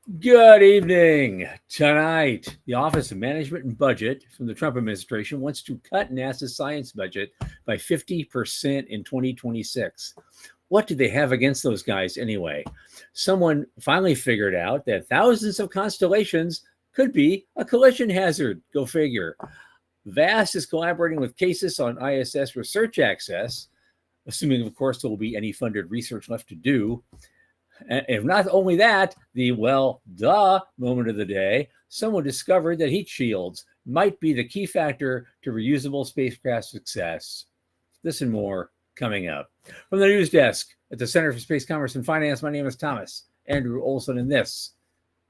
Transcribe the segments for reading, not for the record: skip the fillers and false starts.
Good evening. Tonight, the Office of Management and Budget from the Trump administration wants to cut NASA's science budget by 50% in 2026. What do they have against those guys anyway? Someone finally figured out that thousands of constellations could be a collision hazard. Go figure. VAST is collaborating with CASIS on ISS research access, assuming, of course, there will be any funded research left to do. And if not only that, the moment of the day, someone discovered that heat shields might be the key factor to reusable spacecraft success. This and more coming up. From the news desk at the Center for Space Commerce and Finance, my name is Thomas Andrew Olson, and this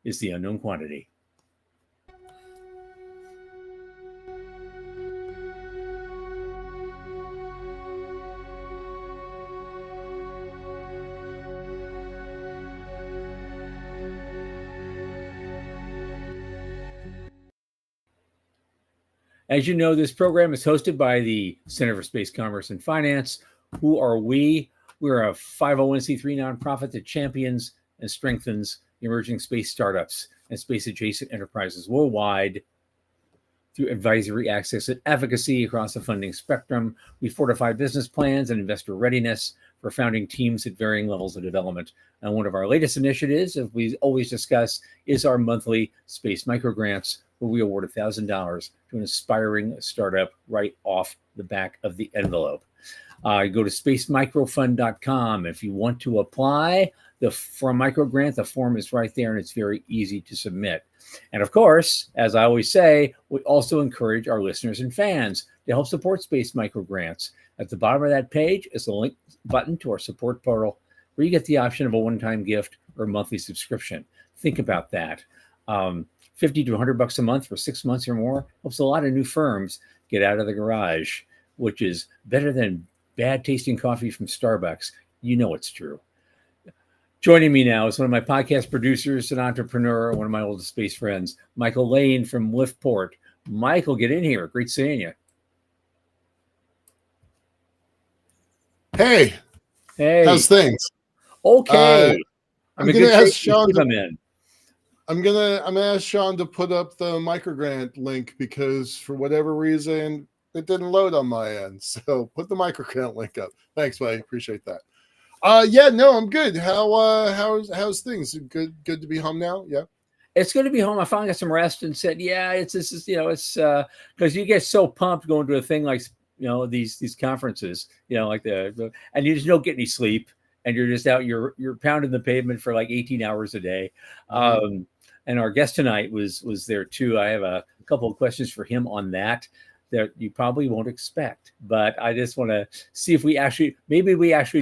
is The Unknown Quantity. As you know, this program is hosted by the Center for Space Commerce and Finance. Who are we? We're a 501c3 nonprofit that champions and strengthens emerging space startups and space adjacent enterprises worldwide through advisory, access, and advocacy across the funding spectrum. We fortify business plans and investor readiness for founding teams at varying levels of development. And one of our latest initiatives, as we always discuss, is our monthly space microgrants, where we award $1,000 to an aspiring startup right off the back of the envelope. Go to spacemicrofund.com if you want to apply for a microgrant. The form is right there, and it's very easy to submit. And of course, as I always say, we also encourage our listeners and fans to help support Space Microgrants. At the bottom of that page is a link button to our support portal, where you get the option of a one-time gift or a monthly subscription. Think about that. 50 to $100 a month for 6 months or more helps a lot of new firms get out of the garage, which is better than bad tasting coffee from Starbucks. You know it's true. Joining me now is one of my podcast producers, an entrepreneur, one of my oldest space friends, Michael Lane from Liftport. Michael, get in here. Great seeing you. Hey, how's things? Okay. I'm gonna ask Sean to come in. I'm gonna ask Sean to put up the microgrant link because for whatever reason it didn't load on my end. So put the microgrant link up. Thanks, buddy. Appreciate that. I'm good. How's things? Good to be home now. Yeah. It's good to be home. I finally got some rest and said, it's because you get so pumped going to a thing like these conferences, like and you just don't get any sleep, and you're just out, you're pounding the pavement for like 18 hours a day. Mm-hmm. And our guest tonight was there too. I have a couple of questions for him on that you probably won't expect, but I just want to see if we actually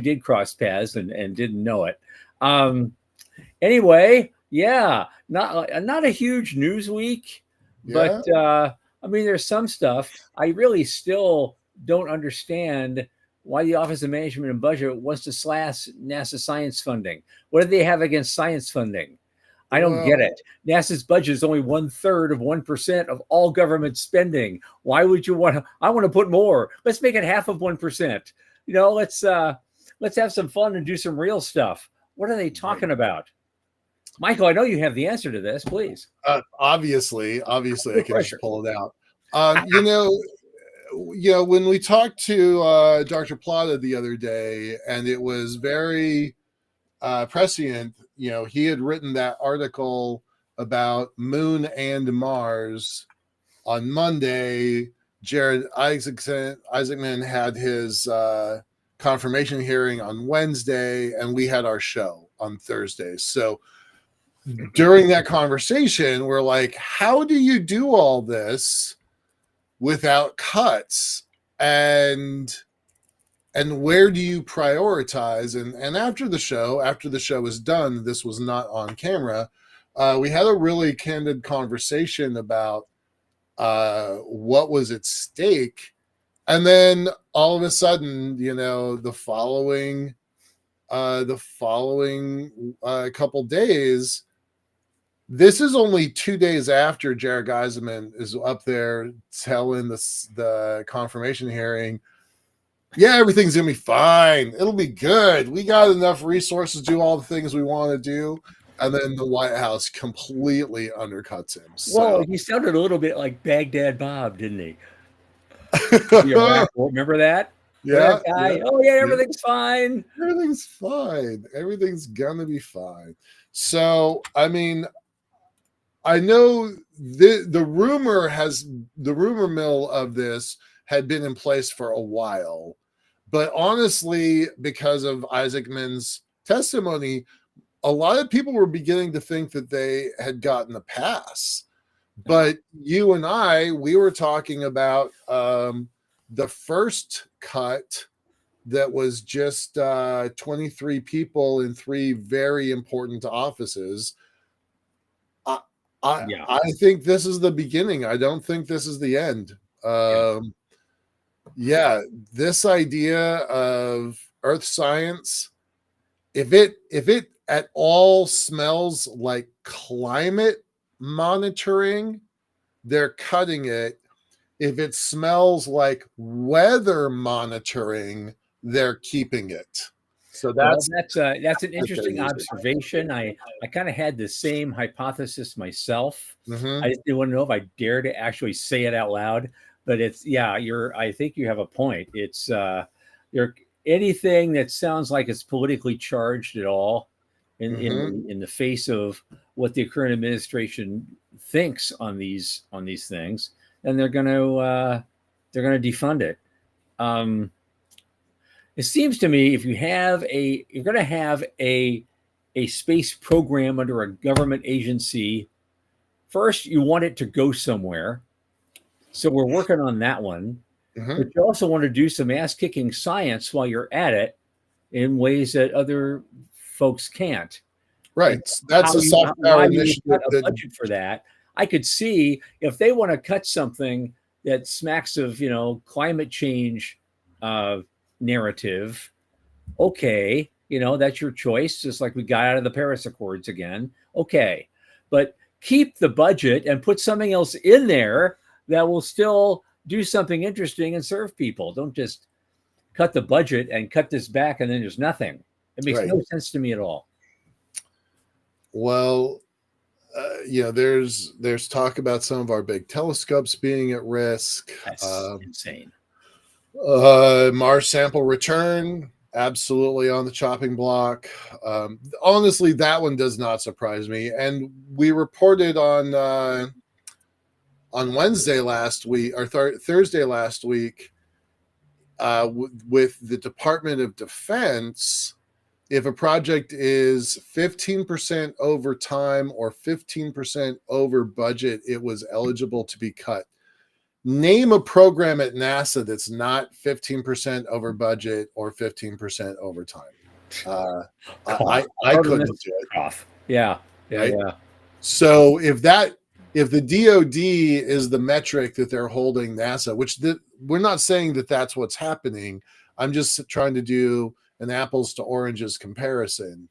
did cross paths and didn't know it. Anyway, not a huge news week, but there's some stuff. I really still don't understand why the Office of Management and Budget wants to slash NASA science funding. What do they have against science funding? I don't get it. NASA's budget is only 1/3 of 1% of all government spending. Why would you want to? I want to put more. Let's make it half of 1%. Let's have some fun and do some real stuff. What are they talking about? Michael, I know you have the answer to this. Please. Obviously, I can just pull it out. When we talked to Dr. Plata the other day, and it was very prescient. He had written that article about Moon and Mars on Monday. Jared Isaacman had his confirmation hearing on Wednesday, and we had our show on Thursday. So during that conversation, we're like, how do you do all this without cuts? And where do you prioritize? And after the show was done, this was not on camera. We had a really candid conversation about what was at stake. And then all of a sudden, the following couple days, this is only 2 days after Jared Isaacman is up there telling the confirmation hearing, everything's going to be fine. It'll be good. We got enough resources to do all the things we want to do. and then the White House completely undercuts him. Well, So he sounded a little bit like Baghdad Bob, didn't he? The Iraq War. Remember that? Remember yeah, that yeah, guy? Oh yeah, yeah. everything's fine. Everything's fine. Everything's gonna be fine. So, I mean, I know the rumor mill of this had been in place for a while, but honestly, because of Isaacman's testimony, a lot of people were beginning to think that they had gotten a pass. But you and I, we were talking about the first cut that was just 23 people in three very important offices. I, Yeah. I think this is the beginning. I don't think this is the end. Yeah. Yeah, this idea of earth science, if it at all smells like climate monitoring, they're cutting it. If it smells like weather monitoring, they're keeping it. So Well, that's that's an what they're interesting using. observation. I kind of had the same hypothesis myself. Mhm. I just didn't want to know if I dare to actually say it out loud. But it's yeah, you're. I think you have a point. It's you're anything that sounds like it's politically charged at all Mhm. in the face of what the current administration thinks on these things, and they're going to defund it. Um, it seems to me if you're going to have a space program under a government agency, first you want it to go somewhere. So we're working on that one, Mhm. but you also want to do some ass kicking science while you're at it in ways that other folks can't. And Right. That's a soft why power you would cut initiative a that budget for that. I could see if they want to cut something that smacks of climate change uh, narrative. Okay, that's your choice. Just like we got out of the Paris Accords again. Okay, but keep the budget and put something else in there that will still do something interesting and serve people. Don't just cut the budget and cut this back and then there's nothing. It makes right. no sense to me at all. Well, there's talk about some of our big telescopes being at risk. That's insane. Mars sample return, absolutely on the chopping block. Honestly, that one does not surprise me. And we reported on Wednesday last week or Thursday last week with the Department of Defense. If a project is 15% over time or 15% over budget, it was eligible to be cut. Name a program at NASA that's not 15% over budget or 15% over time. I couldn't do it. Cough. Yeah. Yeah. Right. Yeah. So if the DoD is the metric that they're holding NASA, we're not saying that that's what's happening. I'm just trying to do an apples to oranges comparison.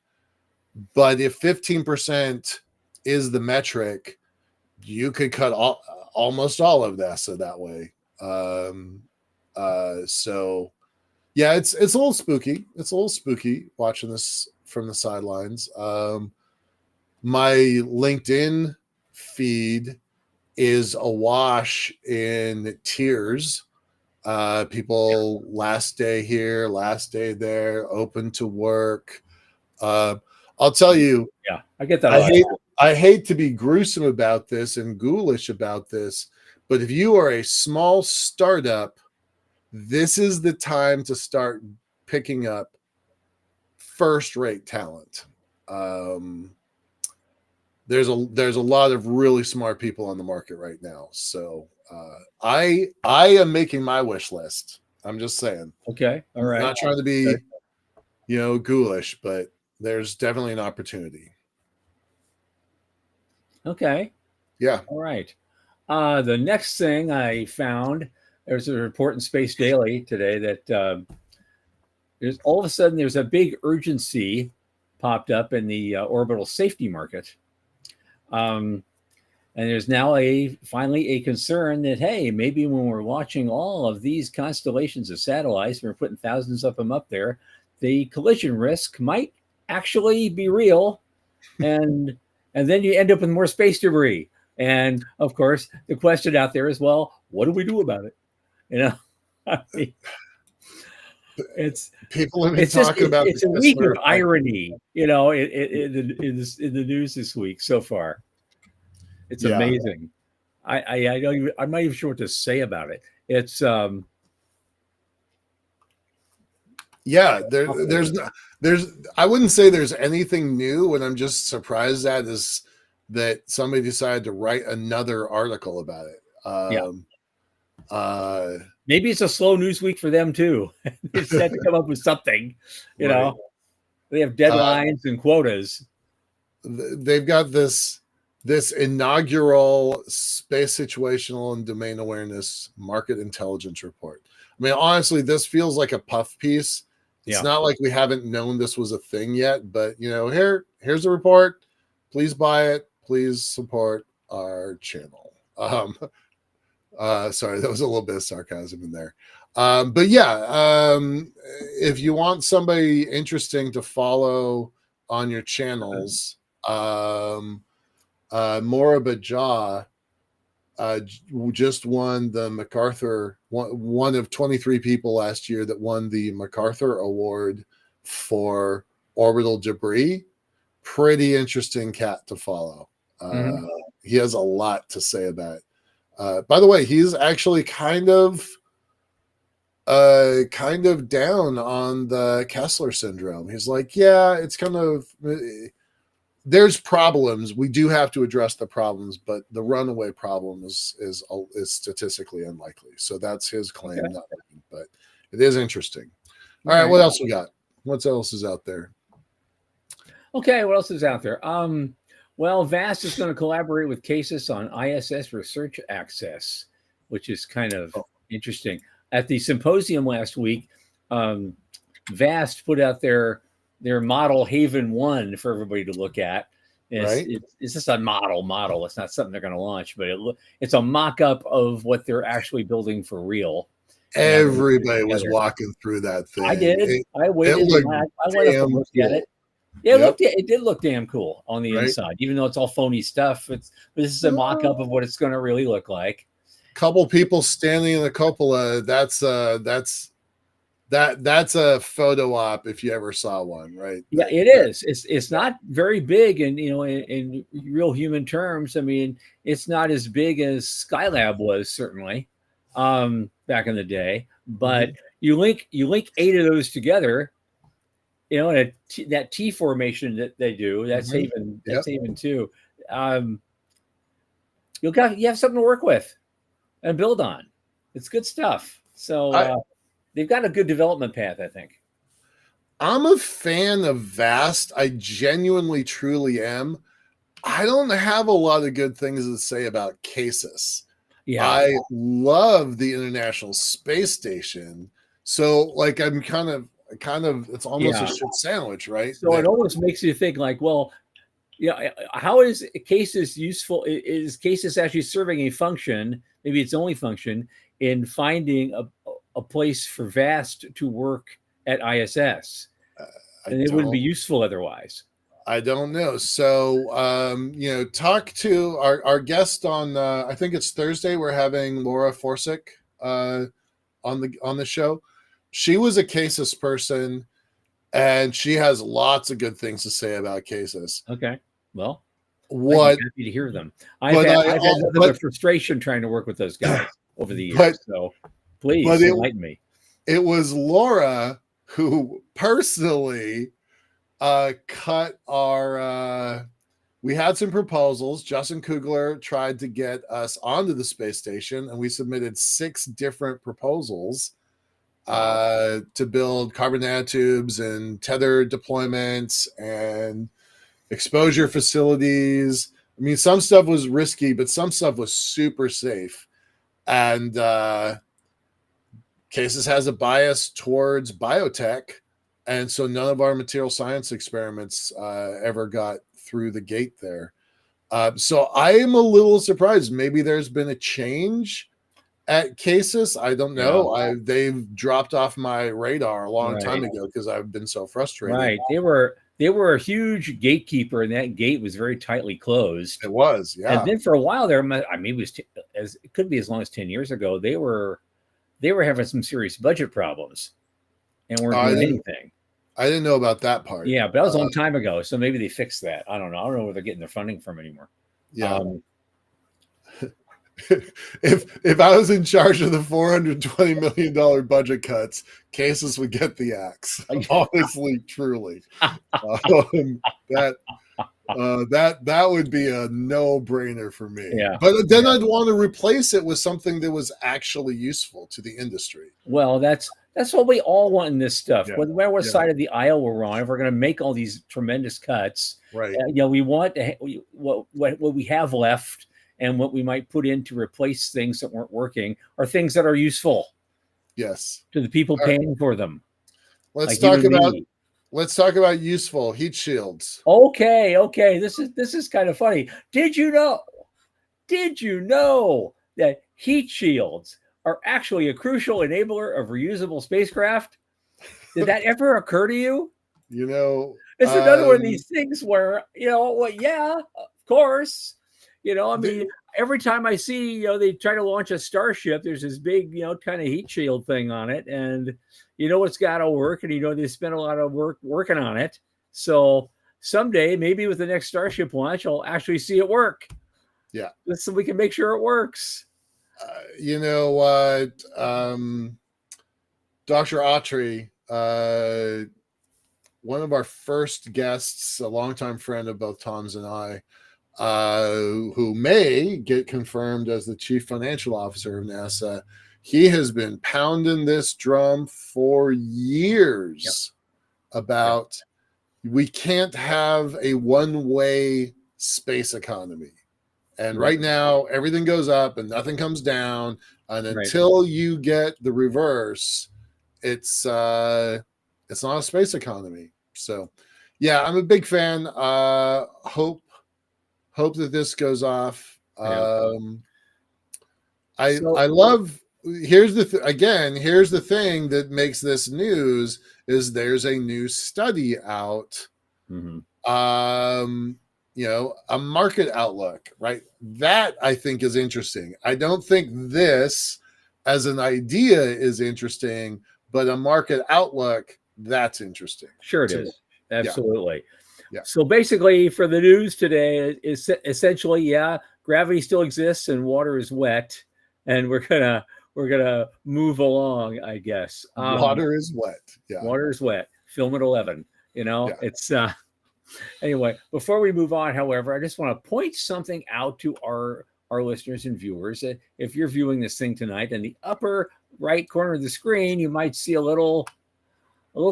But if 15% is the metric, you could cut almost all of NASA that way. So yeah, it's a little spooky. It's a little spooky watching this from the sidelines. My LinkedIn feed is awash in tears. People last day here, last day there, open to work. I'll tell you, Yeah. I get that a lot. I hate to be gruesome about this and ghoulish about this, but if you are a small startup, this is the time to start picking up first-rate talent. There's a lot of really smart people on the market right now. So I am making my wish list. I'm just saying. Okay. All right. Not trying to be, ghoulish, but there's definitely an opportunity. Okay. Yeah. All right. The next thing I found, there's a report in Space Daily today that there's all of a sudden there's a big urgency popped up in the orbital safety market. And there's now finally a concern that, hey, maybe when we're watching all of these constellations of satellites, we're putting thousands of them up there, the collision risk might actually be real. and then you end up with more space debris. And of course, the question out there is, well, what do we do about it? You know, I mean, it's People have been it's just talking about it's the a week of CisLunar effect. irony, you know, in the news this week so far. It's Yeah, amazing. I don't even, I'm not even sure what to say about it. It's yeah. There's I wouldn't say there's anything new. What I'm just surprised at is that somebody decided to write another article about it. yeah. Uh, Maybe it's a slow news week for them too. They just have to come up with something, you right. know. They have deadlines and quotas. They've got this inaugural space situational and domain awareness market intelligence report. I mean, honestly, this feels like a puff piece. It's Yeah. not like we haven't known this was a thing yet, but here's a report. Please buy it. Please support our channel. Sorry, that was a little bit of sarcasm in there. But yeah, if you want somebody interesting to follow on your channels, Maura Baja just won the MacArthur, one of 23 people last year that won the MacArthur Award for orbital debris. Pretty interesting cat to follow. He has a lot to say about it. By the way, he's actually kind of down on the Kessler syndrome. He's like, yeah, it's kind of there's problems. We do have to address the problems, but the runaway problem is statistically unlikely. So that's his claim. Okay. But it is interesting. All right, what else we got? What else is out there? Okay, what else is out there? Well, VAST is going to collaborate with CASIS on ISS research access, which is kind of interesting. At the symposium last week, VAST put out their model Haven 1 for everybody to look at. It's just a model. It's not something they're going to launch, but it's a mock-up of what they're actually building for real. Everybody was walking through that thing. I did. I waited. I went up and looked at it. Yeah, it did look damn cool on the inside, even though it's all phony stuff. This is a mock-up of what it's going to really look like. Couple people standing in the cupola. That's a photo op if you ever saw one, right? Yeah, it is. It's not very big, and in real human terms, I mean, it's not as big as Skylab was certainly back in the day. But you link 8 of those together. And that T formation that they do, that's Haven. That's Haven 2. You have something to work with and build on. It's good stuff. So they've got a good development path, I think. I'm a fan of VAST. I genuinely, truly am. I don't have a lot of good things to say about CASIS. Yeah, I love the International Space Station. So, like, I'm kind of it's almost a shit sandwich, right? So it almost makes you think like, well, how is CASIS useful? Is CASIS actually serving a function, maybe its only function, in finding a place for VAST to work at ISS? And it wouldn't be useful otherwise. I don't know. So, talk to our guest on, I think it's Thursday. We're having Laura Forsick on the show. She was a CASIS person, and she has lots of good things to say about CASIS. Okay. Well, I'm happy to hear them. I've had nothing but frustration trying to work with those guys over the years. So please enlighten me. It was Laura who personally cut our we had some proposals. Justin Kugler tried to get us onto the space station, and we submitted 6 different proposals to build carbon nanotubes and tethered deployments and exposure facilities. I mean, some stuff was risky, but some stuff was super safe. And CASIS has a bias towards biotech. And so none of our material science experiments ever got through the gate there. So I am a little surprised. Maybe there's been a change at CASIS. I don't know. Yeah. They've dropped off my radar a long time ago because I've been so frustrated. Right. they were a huge gatekeeper, and that gate was very tightly closed. It was, And yeah. then for a while there, I mean, it could be as long as 10 years ago, they were having some serious budget problems and weren't doing anything. I didn't know about that part. Yeah, but that was a long time ago, so maybe they fixed that. I don't know. I don't know where they're getting their funding from anymore. Yeah. If I was in charge of the $420 million budget cuts, Cases would get the axe. Honestly, truly, that would be a no-brainer for me. Yeah. But then I'd want to replace it with something that was actually useful to the industry. Well, that's what we all want in this stuff. Yeah. No matter what side of the aisle we're on, if we're going to make all these tremendous cuts, right? We want to what we have left. And what we might put in to replace things that weren't working are things that are useful. Yes. To the people paying for them. Let's talk about useful heat shields. Okay. This is kind of funny. Did you know that heat shields are actually a crucial enabler of reusable spacecraft? Did that ever occur to you? It's another one of these things where, yeah, of course. I mean, every time I see, they try to launch a Starship, there's this big, kind of heat shield thing on it. And, it's got to work. And, they spend a lot of work working on it. So someday, maybe with the next Starship launch, I'll actually see it work. Yeah. So we can make sure it works. You know what? Dr. Autry, one of our first guests, a longtime friend of both Tom's and I, who may get confirmed as the chief financial officer of NASA. He has been pounding this drum for years about we can't have a one-way space economy. And right now, everything goes up and nothing comes down. And until you get the reverse, it's not a space economy. So, yeah, I'm a big fan. Hope that this goes off. I love. Here's the thing that makes this news is there's a new study out. Mm-hmm. A market outlook, right? That I think is interesting. I don't think this as an idea is interesting, but a market outlook, that's interesting. Sure it is. Absolutely. Yeah. So basically for the news today is essentially, gravity still exists and water is wet, and we're gonna move along, I guess. Water is wet. Yeah. Water is wet. Film at 11. It's anyway, before we move on, however, I just want to point something out to our listeners and viewers. If you're viewing this thing tonight, in the upper right corner of the screen, you might see a little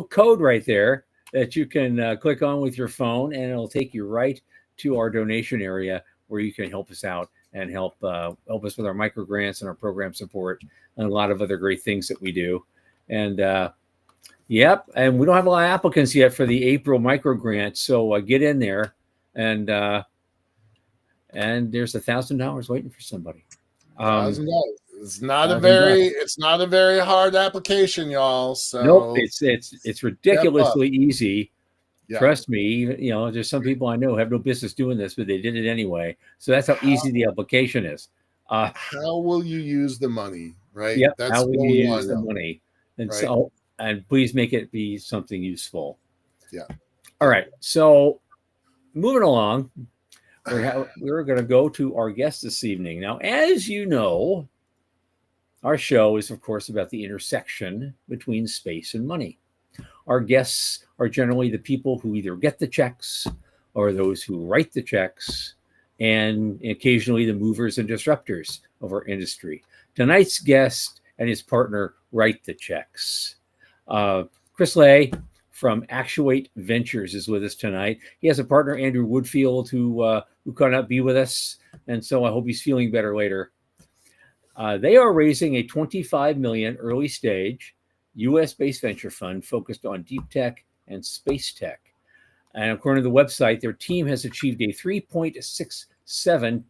code right there that you can click on with your phone, and it'll take you right to our donation area where you can help us out and help us with our micro grants and our program support and a lot of other great things that we do. And and we don't have a lot of applicants yet for the April micro grant, so get in there, and there's $1,000 waiting for somebody. $1,000. It's not a very hard application, y'all. So nope, it's ridiculously easy. Yeah. Trust me. There's some people I know who have no business doing this, but they did it anyway. So that's how easy the application is. How will you use the money, right? Yep. That's how will you use the money? And and please make it be something useful. Yeah. All right. So moving along, we're going to go to our guest this evening. Now, as you know, our show is, of course, about the intersection between space and money. Our guests are generally the people who either get the checks or those who write the checks, and occasionally the movers and disruptors of our industry. Tonight's guest and his partner write the checks. Chris Lay from Actuate Ventures is with us tonight. He has a partner, Andrew Woodfield, who cannot be with us, and so I hope he's feeling better later. They are raising a $25 million early stage U.S.-based venture fund focused on deep tech and space tech. And according to the website, their team has achieved a 3.67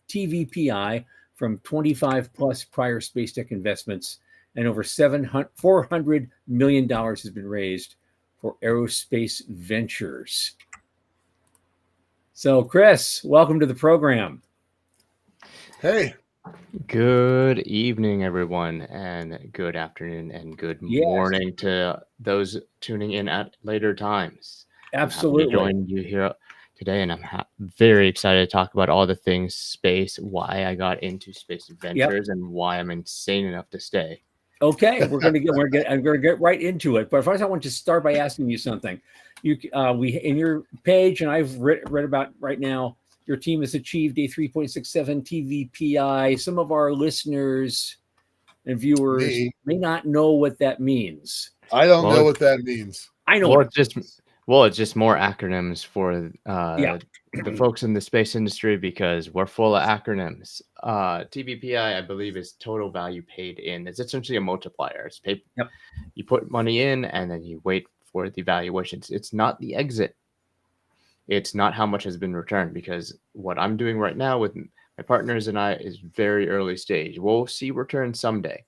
TVPI from 25 plus prior space tech investments, and over $400 million has been raised for aerospace ventures. So, Chris, welcome to the program. Hey. Good evening, everyone, and good afternoon and good morning to those tuning in at later times. Absolutely. I'm happy to join you here today, and I'm very excited to talk about all the things space, why I got into space adventures, and why I'm insane enough to stay. Okay, I'm gonna get right into it. But first, I want to start by asking you something. We in your page, and I've read about right now. Your team has achieved a 3.67 TVPI. Some of our listeners and viewers may not know what that means. I don't know what that means. I know. It's just more acronyms for the folks in the space industry, because we're full of acronyms. TVPI, I believe, is total value paid in. It's essentially a multiplier. It's you put money in and then you wait for the valuations. It's not the exit. It's not how much has been returned, because what I'm doing right now with my partners and I is very early stage. We'll see returns someday.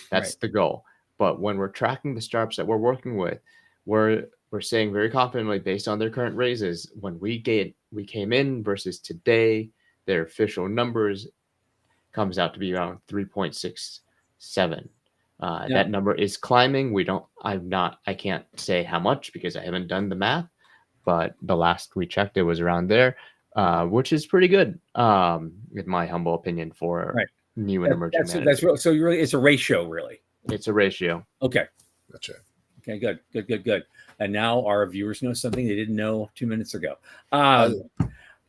That's the goal. But when we're tracking the startups that we're working with, we're saying very confidently, based on their current raises, when we came in versus today, their official numbers comes out to be around 3.67. That number is climbing. I can't say how much because I haven't done the math, but the last we checked, it was around there, which is pretty good, in my humble opinion, for new and emerging managers. That's real. So it's a ratio, really. It's a ratio. Okay. Gotcha. Okay, good. And now our viewers know something they didn't know 2 minutes ago.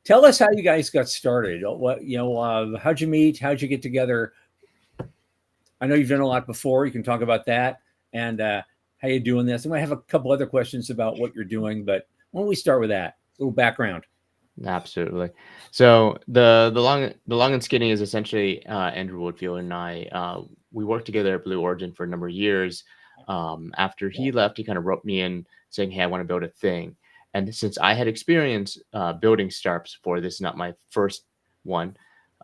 Tell us how you guys got started. How'd you meet? How'd you get together? I know you've done a lot before. You can talk about that and how you doing this. I might have a couple other questions about what you're doing, but why don't we start with that? A little background. Absolutely. So the long and skinny is essentially Andrew Woodfield and I. We worked together at Blue Origin for a number of years. After he left, he kind of roped me in, saying, "Hey, I want to build a thing." And since I had experience building startups before, this is not my first one,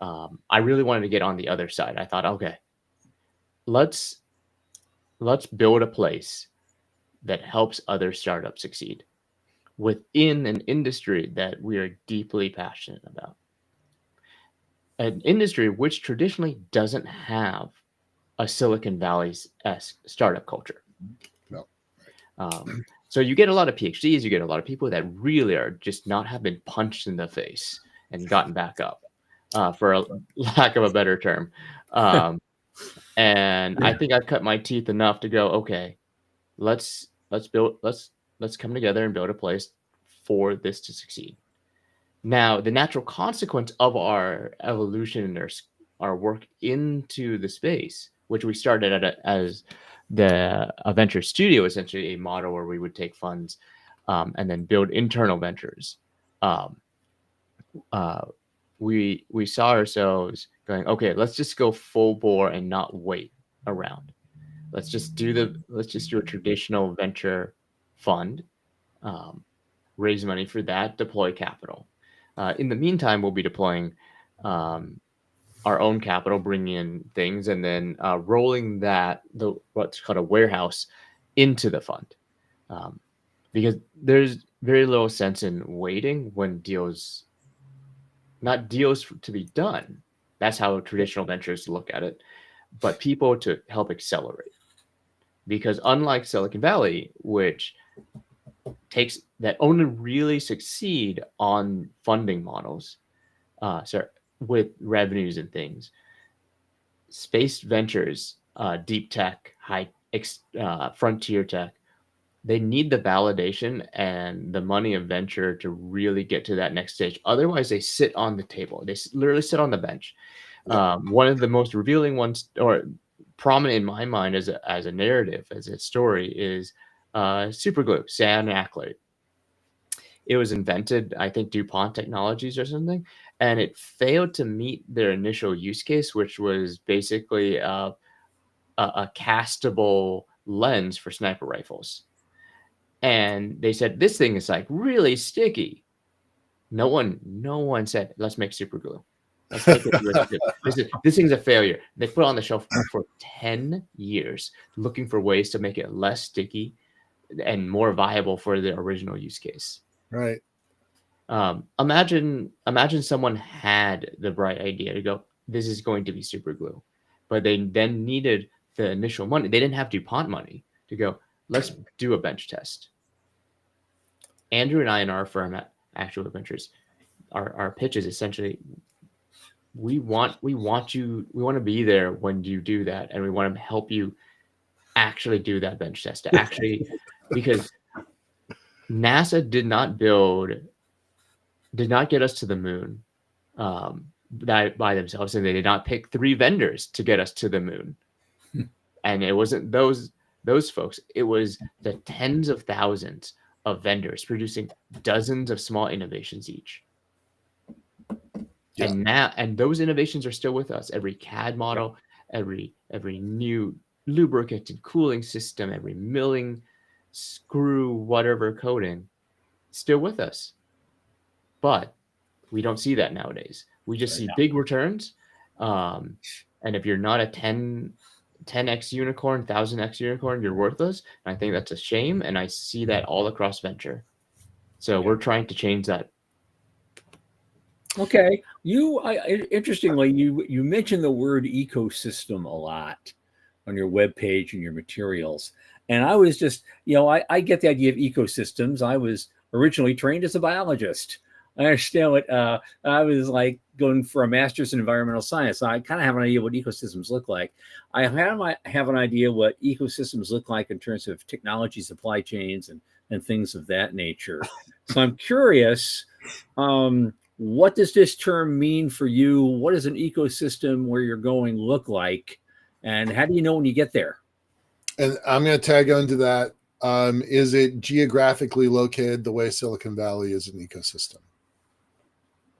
I really wanted to get on the other side. I thought, okay, let's build a place that helps other startups succeed within an industry that we are deeply passionate about. An industry which traditionally doesn't have a Silicon Valley-esque startup culture. No. So you get a lot of PhDs, you get a lot of people that really are just not have been punched in the face and gotten back up, for a lack of a better term. And I think I've cut my teeth enough to go, okay, let's come together and build a place for this to succeed. Now, the natural consequence of our evolution and our work into the space, which we started as a venture studio, essentially a model where we would take funds and then build internal ventures. We saw ourselves going, okay, let's just go full bore and not wait around. Let's just do a traditional venture fund, raise money for that, deploy capital. In the meantime, we'll be deploying our own capital, bringing in things, and then rolling what's called a warehouse into the fund. Because there's very little sense in waiting when not deals to be done. That's how traditional ventures look at it, but people to help accelerate. Because unlike Silicon Valley, which takes that only really succeed on funding models, with revenues and things, space ventures, deep tech, frontier tech, they need the validation and the money of venture to really get to that next stage. Otherwise, they sit on the table. They literally sit on the bench. One of the most revealing ones, or prominent in my mind as a narrative, as a story, is superglue, sand acrylate. It was invented, I think, DuPont Technologies or something, and it failed to meet their initial use case, which was basically a castable lens for sniper rifles. And they said, this thing is like really sticky. No one said, let's make super glue. Let's make it. This thing's a failure. They put it on the shelf for 10 years, looking for ways to make it less sticky, and more viable for the original use case. Right. Imagine someone had the bright idea to go, this is going to be super glue, but they then needed the initial money. They didn't have DuPont money to go, let's do a bench test. Andrew and I in our firm at Actuate Ventures, our pitch is essentially, we want to be there when you do that, and we want to help you actually do that bench test to actually because NASA did not get us to the moon by themselves, and they did not pick 3 vendors to get us to the moon. And it wasn't those folks. It was the tens of thousands of vendors producing dozens of small innovations each. Yeah. And those innovations are still with us. Every CAD model, every new lubricated cooling system, every milling screw, whatever coating, still with us. But we don't see that nowadays. We just see big returns. And if you're not a 10x unicorn, 1000x unicorn, you're worthless. And I think that's a shame. And I see that all across venture. So we're trying to change that. Okay. Interestingly, you mentioned the word ecosystem a lot on your webpage and your materials. And I was just, I get the idea of ecosystems. I was originally trained as a biologist. I understand what I was like going for a master's in environmental science. So I kind of have an idea what ecosystems look like. I have an idea what ecosystems look like in terms of technology, supply chains, and things of that nature. So I'm curious, what does this term mean for you? What does an ecosystem where you're going look like? And how do you know when you get there? And I'm going to tag on to that. Is it geographically located the way Silicon Valley is an ecosystem?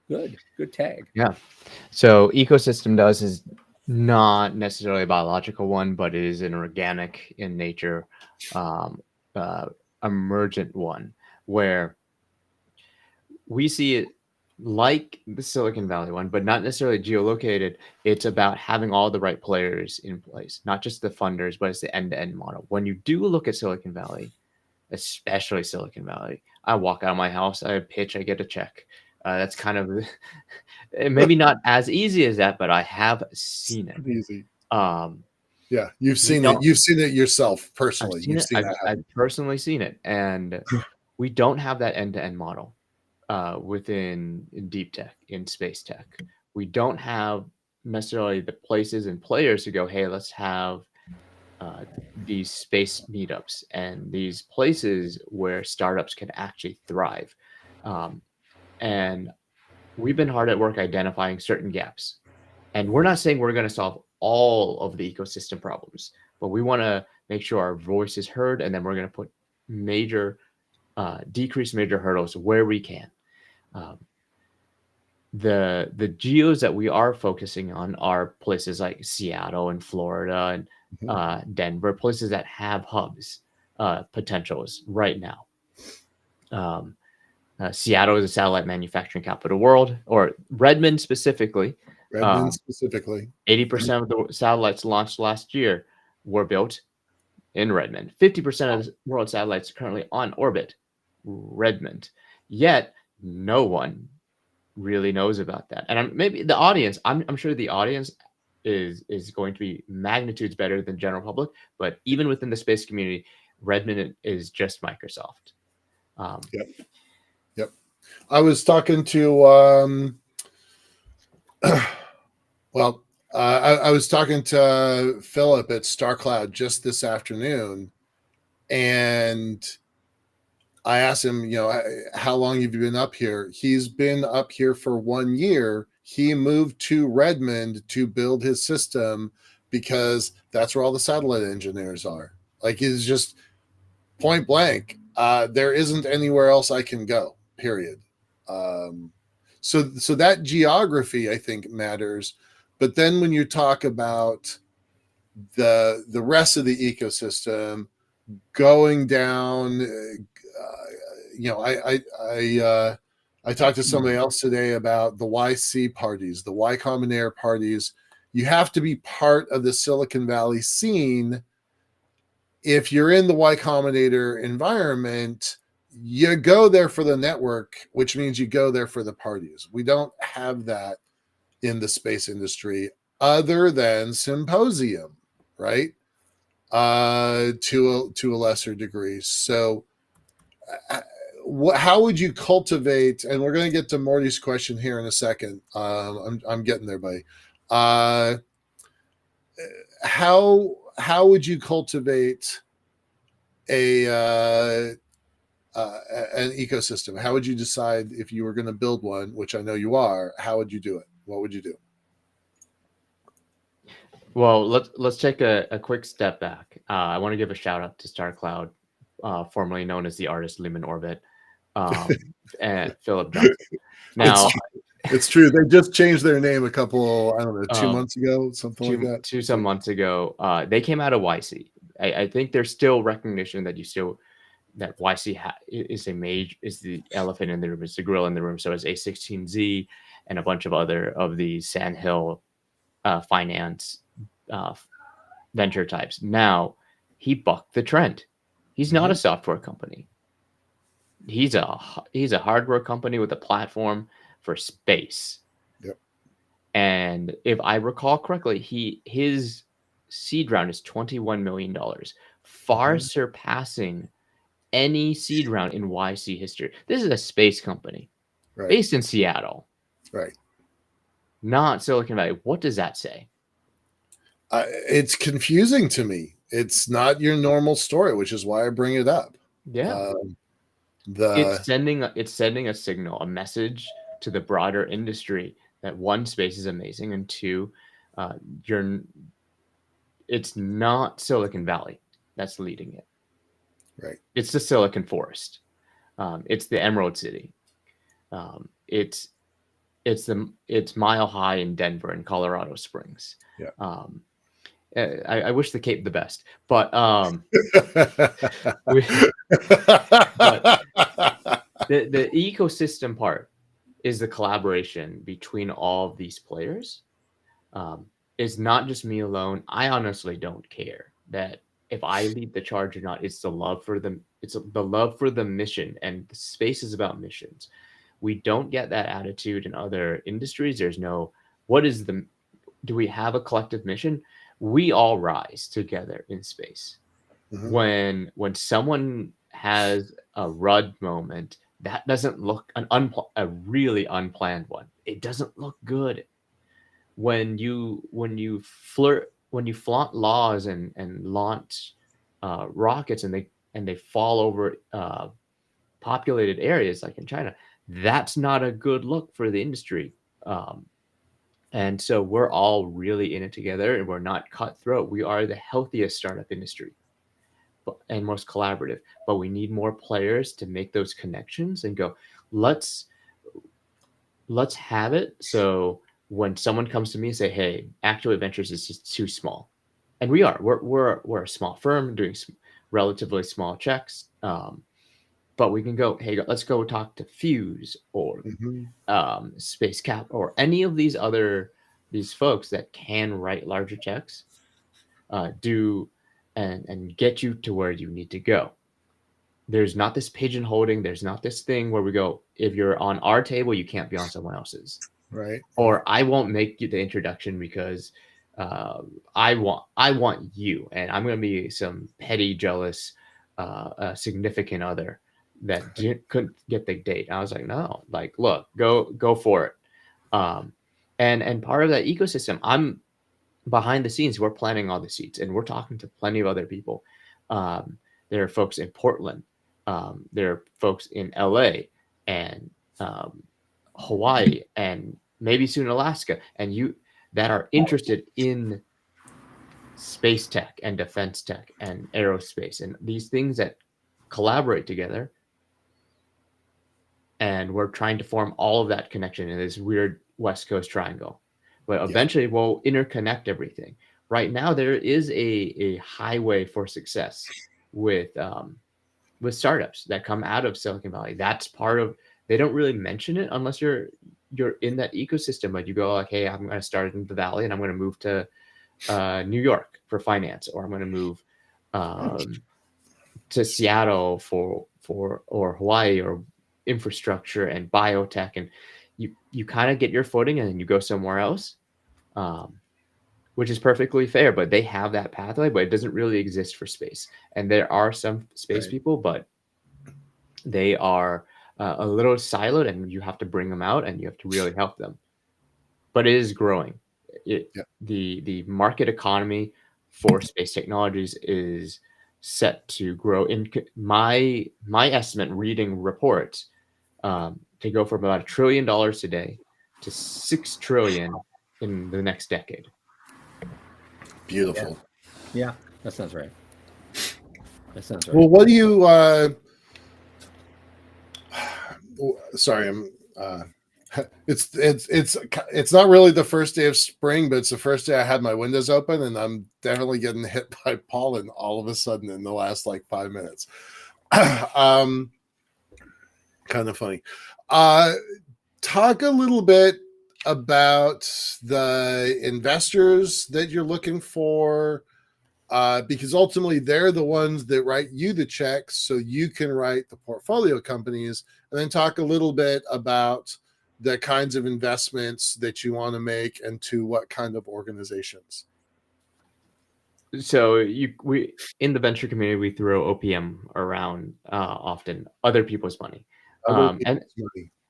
Good tag. Yeah. So ecosystem is not necessarily a biological one, but it is an organic in nature, emergent one, where we see it like the Silicon Valley one, but not necessarily geolocated. It's about having all the right players in place, not just the funders, but it's the end-to-end model. When you do look at Silicon Valley, especially Silicon Valley, I walk out of my house, I pitch, I get a check. That's kind of maybe not as easy as that, but I have seen it. Easy. Yeah, you've seen it. You've seen it yourself personally. I've personally seen it, and we don't have that end-to-end model within deep tech, in space tech. We don't have necessarily the places and players to go, hey, let's have these space meetups and these places where startups can actually thrive. And we've been hard at work identifying certain gaps. And we're not saying we're going to solve all of the ecosystem problems, but we want to make sure our voice is heard, and then we're going to put decrease major hurdles where we can. The geos that we are focusing on are places like Seattle and Florida and Denver, places that have hubs potentials right now. Seattle is a satellite manufacturing capital of the world, or Redmond specifically. 80% of the satellites launched last year were built in Redmond. 50% of the world satellites currently on orbit, Redmond. Yet no one really knows about that. And maybe the audience, I'm sure the audience is going to be magnitudes better than general public, but even within the space community, Redmond is just Microsoft. Yep. I was talking to I was talking to Philip at StarCloud just this afternoon, and I asked him, how long have you been up here? He's been up here for 1 year. He moved to Redmond to build his system because that's where all the satellite engineers are. Like, it's just point blank. There isn't anywhere else I can go, period. So that geography, I think, matters. But then when you talk about the rest of the ecosystem going down, I talked to somebody else today about the YC parties, the Y Combinator parties. You have to be part of the Silicon Valley scene if you're in the Y Combinator environment, you go there for the network, which means you go there for the parties. We don't have that in the space industry other than Symposium, right? To a lesser degree. So how would you cultivate, and we're going to get to Morty's question here in a second. I'm getting there, buddy. How would you cultivate an ecosystem? How would you decide if you were going to build one, which I know you are? How would you do it? What would you do? Well, let's take a quick step back. I want to give a shout out to StarCloud, formerly known as the artist Lumen Orbit, and Philip Johnson. Now, it's true. They just changed their name a couple, I don't know, 2 months ago, something like that. Some months ago. They came out of YC. I think there's still recognition that that YC is the elephant in the room, it's the gorilla in the room. So it's A16Z and a bunch of other of the Sandhill finance venture types. Now he bucked the trend. He's not a software company. He's a hardware company with a platform for space. Yep. And if I recall correctly, his seed round is $21 million, far surpassing any seed round in YC history. This is a space company based in Seattle, right? Not Silicon Valley. What does that say? It's confusing to me. It's not your normal story, which is why I bring it up. Yeah. It's sending a signal, a message to the broader industry that one, space is amazing, and two, it's not Silicon Valley that's leading it. Right. It's the Silicon Forest. It's the Emerald City. It's Mile High in Denver and Colorado Springs. Yeah. I wish the Cape the best, but the ecosystem part is the collaboration between all of these players. It's not just me alone. I honestly don't care that if I lead the charge or not. It's the love for them. It's the love for the mission, and the space is about missions. We don't get that attitude in other industries. There's no, do we have a collective mission? We all rise together in space. When someone has a RUD moment, that doesn't look a really unplanned one. It doesn't look good. When you flaunt laws and launch rockets and they fall over populated areas like in China, that's not a good look for the industry. And so we're all really in it together, and we're not cutthroat. We are the healthiest startup industry and most collaborative, but we need more players to make those connections and go, let's have it. So when someone comes to me and say, hey, Actuate Ventures is just too small. And we're a small firm doing relatively small checks. But we can go, hey, let's go talk to Fuse or Space Cap or any of these folks that can write larger checks, and get you to where you need to go. There's not this pigeonholing. There's not this thing where we go, if you're on our table, you can't be on someone else's. Right. Or I won't make you the introduction because I want you, and I'm going to be some petty, jealous, significant other that couldn't get the date. I was like, no, like, look, go for it. And part of that ecosystem, I'm behind the scenes. We're planning all the seats, and we're talking to plenty of other people. There are folks in Portland. There are folks in LA and Hawaii, and maybe soon Alaska, and that are interested in space tech and defense tech and aerospace and these things that collaborate together. And we're trying to form all of that connection in this weird West Coast triangle. But eventually we'll interconnect everything. Right now, there is a highway for success with startups that come out of Silicon Valley. That's part of, they don't really mention it unless you're in that ecosystem. Like you go like, hey, I'm going to start in the Valley and I'm going to move to New York for finance, or I'm going to move to Seattle for or Hawaii or infrastructure and biotech, and you kind of get your footing and then you go somewhere else, which is perfectly fair. But they have that pathway, but it doesn't really exist for space. And there are some space people, but they are a little siloed, and you have to bring them out and you have to really help them. But it is growing. The market economy for space technologies is set to grow. In my estimate, reading reports, to go from about $1 trillion today to $6 trillion in the next decade. Beautiful. Yeah, that sounds right. That sounds right. Well, what do you? Sorry, I'm. It's not really the first day of spring, but it's the first day I had my windows open, and I'm definitely getting hit by pollen all of a sudden in the last like 5 minutes. Kind of funny. Talk a little bit about the investors that you're looking for, because ultimately they're the ones that write you the checks, so you can write the portfolio companies. And then talk a little bit about the kinds of investments that you want to make and to what kind of organizations. So we in the venture community, we throw OPM around often, other people's money.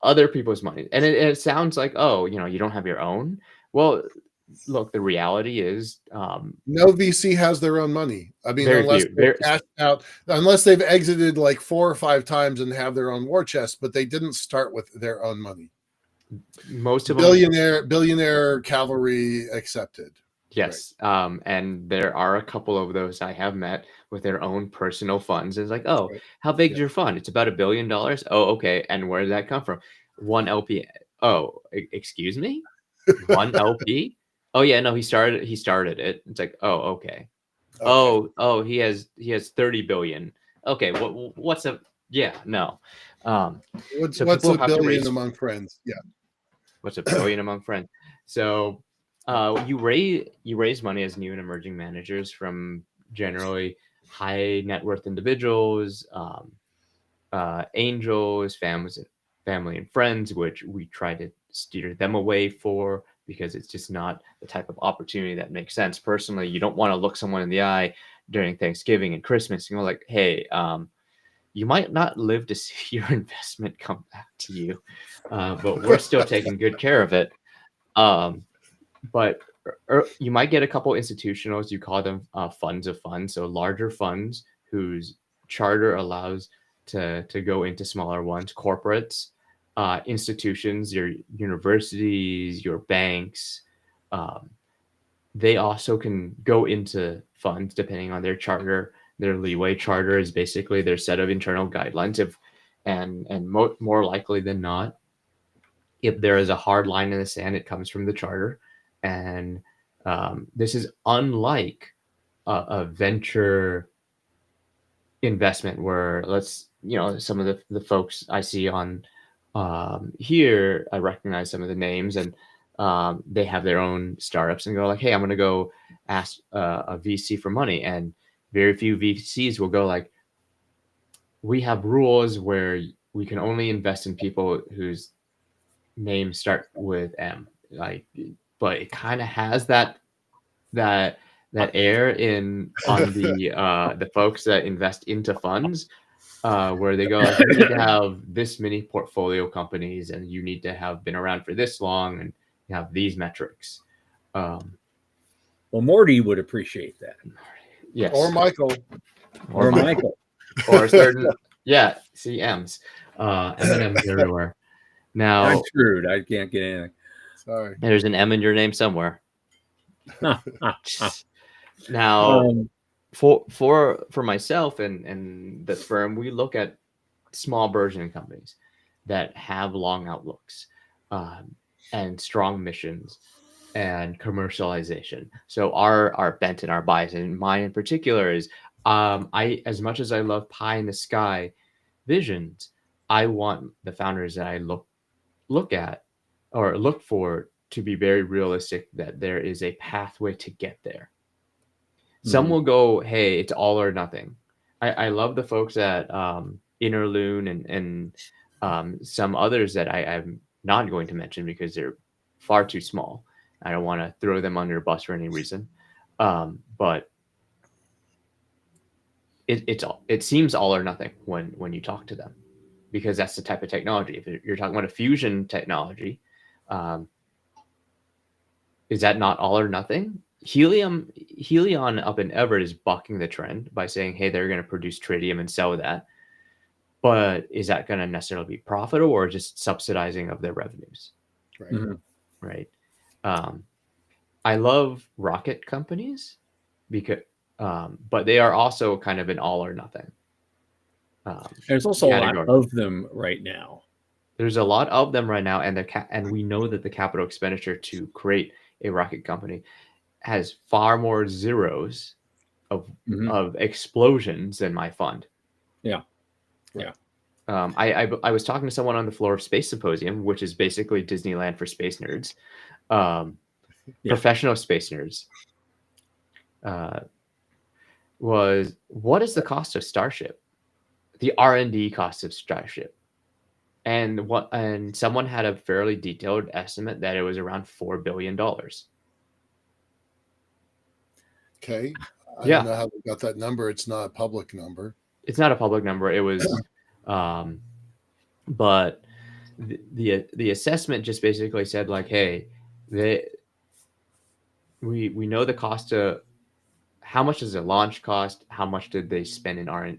Other people's money. And it sounds like, oh, you don't have your own. Well, look, the reality is no VC has their own money. I mean, unless they've exited like 4 or 5 times and have their own war chest, but they didn't start with their own money. Most of billionaire cavalry accepted. Yes. Right. And there are a couple of those I have met with their own personal funds. It's like, oh, how big is your fund? It's about $1 billion. Oh, okay. And where did that come from? One LP. Oh, excuse me? One LP? Oh yeah, no, he started it. It's like, oh, okay. Oh, he has 30 billion. Okay, what's a no. What's a billion among friends? Yeah. What's a billion among friends? So you raise money as new and emerging managers from generally high net worth individuals, angels, family and friends, which we try to steer them away for, because it's just not the type of opportunity that makes sense. Personally, you don't want to look someone in the eye during Thanksgiving and Christmas and go like, hey, you might not live to see your investment come back to you, but we're still taking good care of it. But you might get a couple institutionals, you call them funds of funds, so larger funds whose charter allows to go into smaller ones, corporates, institutions, your universities, your banks. They also can go into funds depending on their charter. Their leeway charter is basically their set of internal guidelines. More likely than not, if there is a hard line in the sand, it comes from the charter. And this is unlike a venture investment where some of the folks I see on here, I recognize some of the names, and they have their own startups and go like, hey, I'm going to go ask a VC for money. And very few VCs will go like, we have rules where we can only invest in people whose names start with M. But it kind of has that air on the folks that invest into funds, where they go like, you need to have this many portfolio companies, and you need to have been around for this long, and you have these metrics. Well, Morty would appreciate that. Yes. Or Michael. Or Michael. Or certain, CMs. M&M's everywhere. Now I'm screwed. I can't get anything. Sorry. There's an M in your name somewhere. Now, for myself and the firm, we look at small burgeoning companies that have long outlooks, and strong missions and commercialization. So our bent and our bias, and mine in particular, is I, as much as I love pie in the sky visions, I want the founders that I look at or look for to be very realistic, that there is a pathway to get there. Some will go, hey, it's all or nothing. I love the folks at Innerloon and some others that I'm not going to mention because they're far too small. I don't want to throw them under a bus for any reason. But it seems all or nothing when you talk to them, because that's the type of technology. If you're talking about a fusion technology, is that not all or nothing? Helion up in Everett is bucking the trend by saying, hey, they're going to produce tritium and sell that. But is that going to necessarily be profitable or just subsidizing of their revenues? Right. Right. I love rocket companies because, but they are also kind of an all or nothing. There's also a lot of them right now. There's a lot of them right now, and we know that the capital expenditure to create a rocket company has far more zeros of explosions than my fund. Yeah. I was talking to someone on the floor of Space Symposium, which is basically Disneyland for space nerds, professional space nerds. Was what is the cost of Starship? The R&D cost of Starship. And someone had a fairly detailed estimate that it was around $4 billion. Okay. I don't know how they got that number. It's not a public number. It's not a public number. It was, but the assessment just basically said like, hey, we know the cost of how much does a launch cost? How much did they spend in R&D?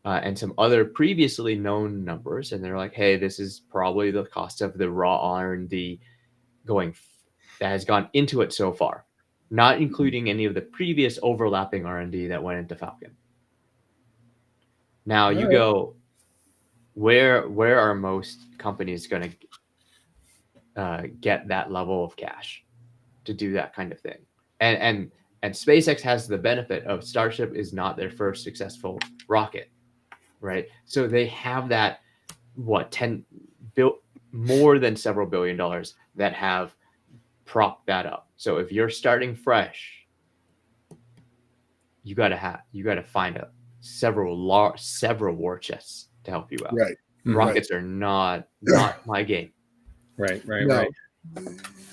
And some other previously known numbers, and they're like, hey, this is probably the cost of the raw R&D that has gone into it so far, not including any of the previous overlapping R&D that went into Falcon. Now you go, where are most companies going to get that level of cash to do that kind of thing? And SpaceX has the benefit of Starship is not their first successful rocket. Right. So they have that, more than several $1 billion that have propped that up. So if you're starting fresh, you got to find several war chests to help you out. Right. Rockets are not my game. Right. No.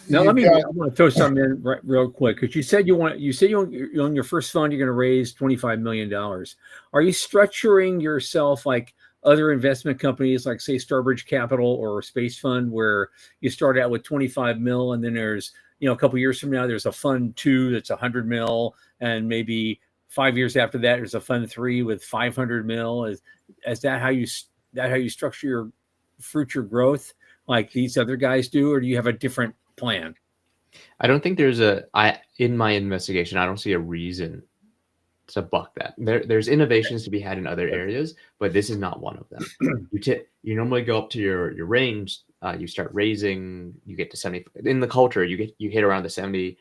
Now I want to throw something in real quick, because you said you on your first fund you're going to raise $25 million. Are you structuring yourself like other investment companies, like say Starbridge Capital or Space Fund, where you start out with 25 mil, and then there's a couple years from now there's a fund 2 that's 100 mil, and maybe 5 years after that there's a fund 3 with 500 mil? Is that how you structure your future growth, like these other guys do, or do you have a different plan? I don't think in my investigation, I don't see a reason to buck that. There's innovations to be had in other areas, but this is not one of them. You normally go up to your range, you start raising, you get to 70 in the culture, you hit around the 75%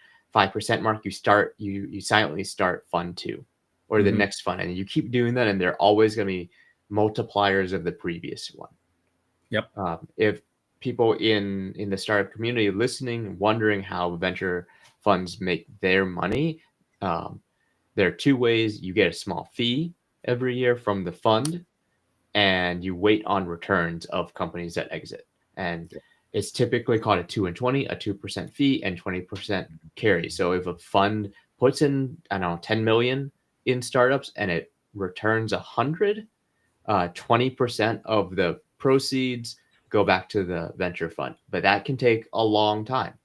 mark, you silently start fund 2 or the next fund, and you keep doing that, and they're always going to be multipliers of the previous one. Yep. If people in the startup community listening, wondering how venture funds make their money, there are 2 ways. You get a small fee every year from the fund, and you wait on returns of companies that exit. And it's typically called a 2 and 20, a 2% fee and 20% carry. So if a fund puts in, 10 million in startups and it returns 100, 20% of the proceeds go back to the venture fund, but that can take a long time.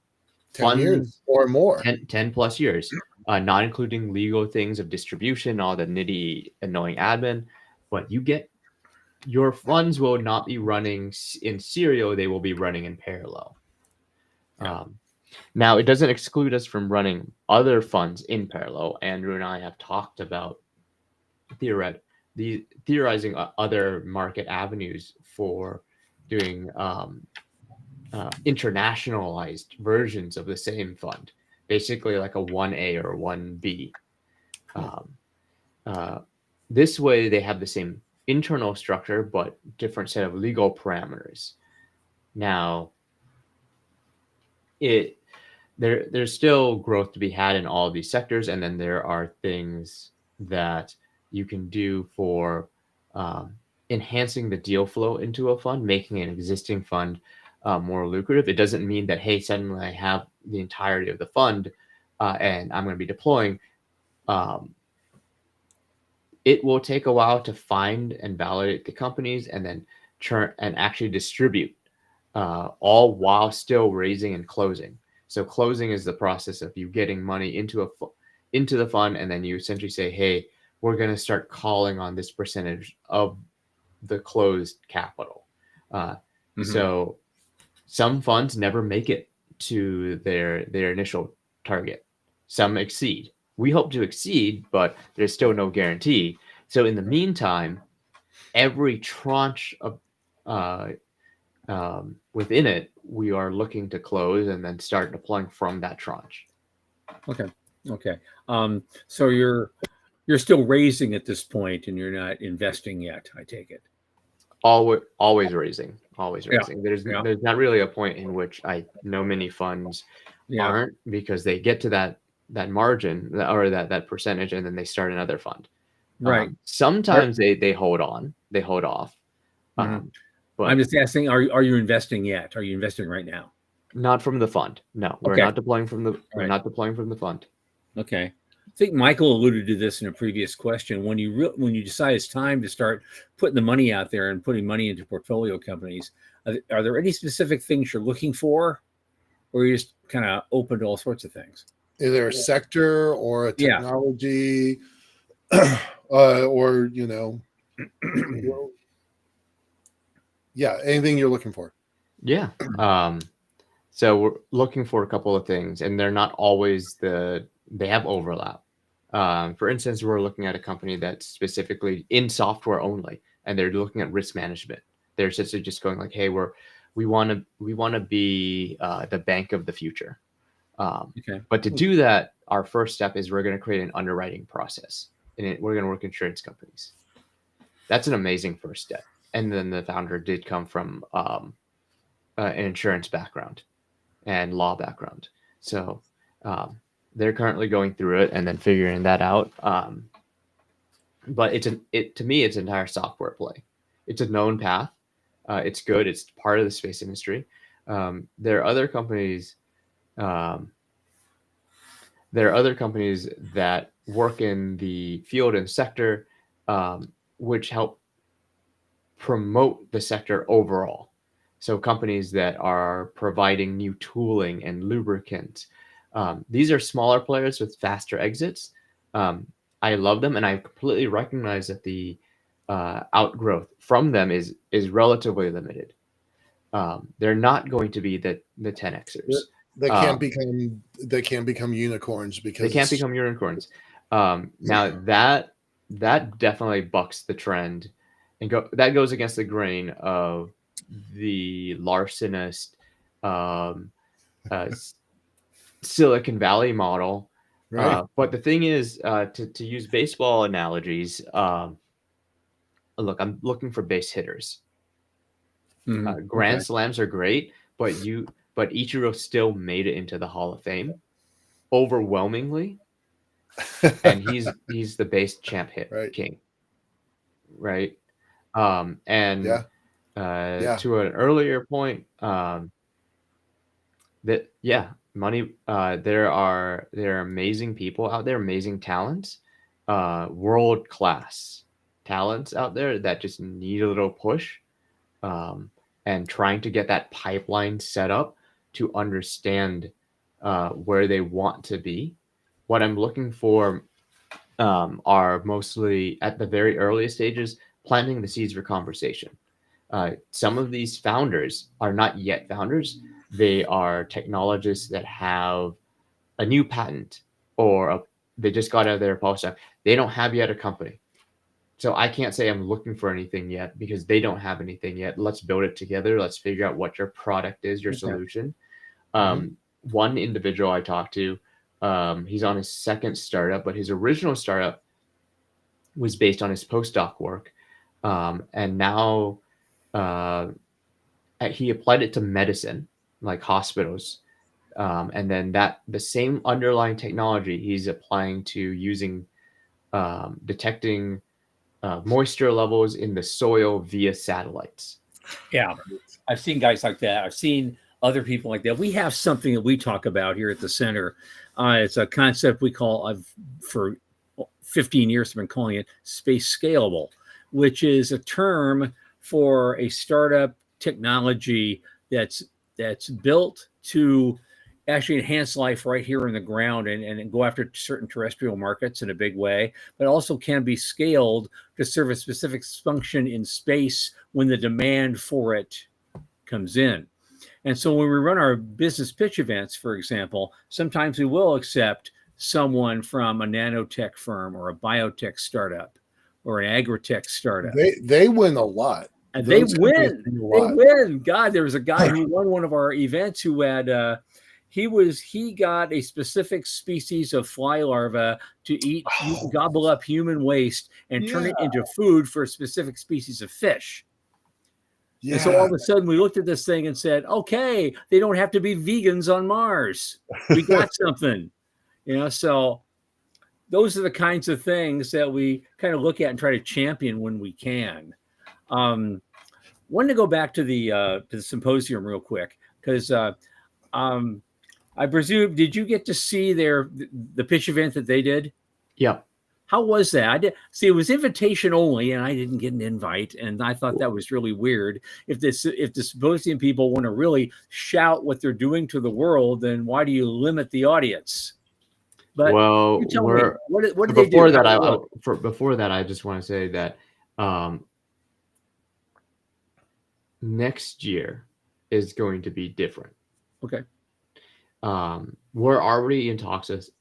10 years or more. 10 plus years, not including legal things of distribution, all the nitty annoying admin, but your funds will not be running in serial, they will be running in parallel. Now, it doesn't exclude us from running other funds in parallel. Andrew and I have talked about theorizing other market avenues for doing internationalized versions of the same fund, basically like a 1A or 1B. This way they have the same internal structure, but different set of legal parameters. Now, there's still growth to be had in all of these sectors, and then there are things that you can do for enhancing the deal flow into a fund, making an existing fund more lucrative. It doesn't mean that, hey, suddenly I have the entirety of the fund and I'm going to be deploying. It will take a while to find and validate the companies and then churn and actually distribute, all while still raising and closing. So closing is the process of you getting money into the fund, and then you essentially say, hey, we're going to start calling on this percentage of the closed capital. So some funds never make it to their initial target. Some exceed. We hope to exceed, but there's still no guarantee. So in the meantime, every tranche of within it, we are looking to close and then start deploying from that tranche. Okay. So you're still raising at this point, and you're not investing yet, I take it. Always raising. Yeah. There's not really a point in which I know many funds aren't, because they get to that margin or that percentage, and then they start another fund. Right. Sometimes they hold off. But I'm just asking, are you investing yet? Are you investing right now? Not from the fund. No, we're not deploying from the not deploying from the fund. Okay. I think Michael alluded to this in a previous question. When you decide it's time to start putting the money out there and putting money into portfolio companies, are there any specific things you're looking for, or are you just kind of open to all sorts of things? Is there a sector or a technology, or anything you're looking for? Yeah. So we're looking for a couple of things, and they're not always they have overlap. For instance, we're looking at a company that's specifically in software only, and they're looking at risk management. They're essentially just going like, hey, we want to be the bank of the future. But to do that, our first step is we're going to create an underwriting process, and we're going to work with insurance companies. That's an amazing first step. And then the founder did come from an insurance background and law background. So they're currently going through it and then figuring that out. But to me, it's an entire software play. It's a known path. It's good. It's part of the space industry. There are other companies. There are other companies that work in the field and sector, which help promote the sector overall. So companies that are providing new tooling and lubricants. These are smaller players with faster exits. I love them, and I completely recognize that the outgrowth from them is relatively limited. They're not going to be the 10xers. They can't become unicorns because they can't become unicorns. Now that definitely bucks the trend, and that goes against the grain of the larcenist Silicon Valley model. Right. But the thing is, to use baseball analogies, look, I'm looking for base hitters. Grand slams are great, but Ichiro still made it into the Hall of Fame overwhelmingly, and he's the base champ hit king, right? To an earlier point, money. There are amazing people out there, amazing talents, world class talents out there that just need a little push, and trying to get that pipeline set up to understand where they want to be. What I'm looking for are mostly at the very earliest stages, planting the seeds for conversation. Some of these founders are not yet founders. They are technologists that have a new patent, or they just got out of their postdoc. They don't have yet a company. So I can't say I'm looking for anything yet because they don't have anything yet. Let's build it together. Let's figure out what your product is, your solution. One individual I talked to, he's on his second startup, but his original startup was based on his postdoc work. And now he applied it to medicine, like hospitals, And then the same underlying technology he's applying to using detecting moisture levels in the soil via satellites. Yeah, I've seen guys like that. I've seen other people like that. We have something that we talk about here at the center. It's a concept we call, I've for 15 years I've been calling it space scalable, which is a term for a startup technology that's built to actually enhance life right here in the ground and go after certain terrestrial markets in a big way, but also can be scaled to serve a specific function in space when the demand for it comes in. And so when we run our business pitch events, for example, sometimes we will accept someone from a nanotech firm or a biotech startup or an agritech startup. They win a lot. And they win. They win. God, there was a guy who won one of our events who had he got a specific species of fly larva to eat, gobble up human waste and turn it into food for a specific species of fish. Yeah. And so all of a sudden we looked at this thing and said, okay, they don't have to be vegans on Mars. We got something, so those are the kinds of things that we kind of look at and try to champion when we can. Wanted to go back to the symposium real quick, because I presume, did you get to see the pitch event that they did? Yeah. How was that? I did see, it was invitation only, and I didn't get an invite, and I thought that was really weird. If the symposium people want to really shout what they're doing to the world, then why do you limit the audience? But well, you tell me, what did they do? Before that, I just want to say that next year is going to be different. Okay. We're already in talks with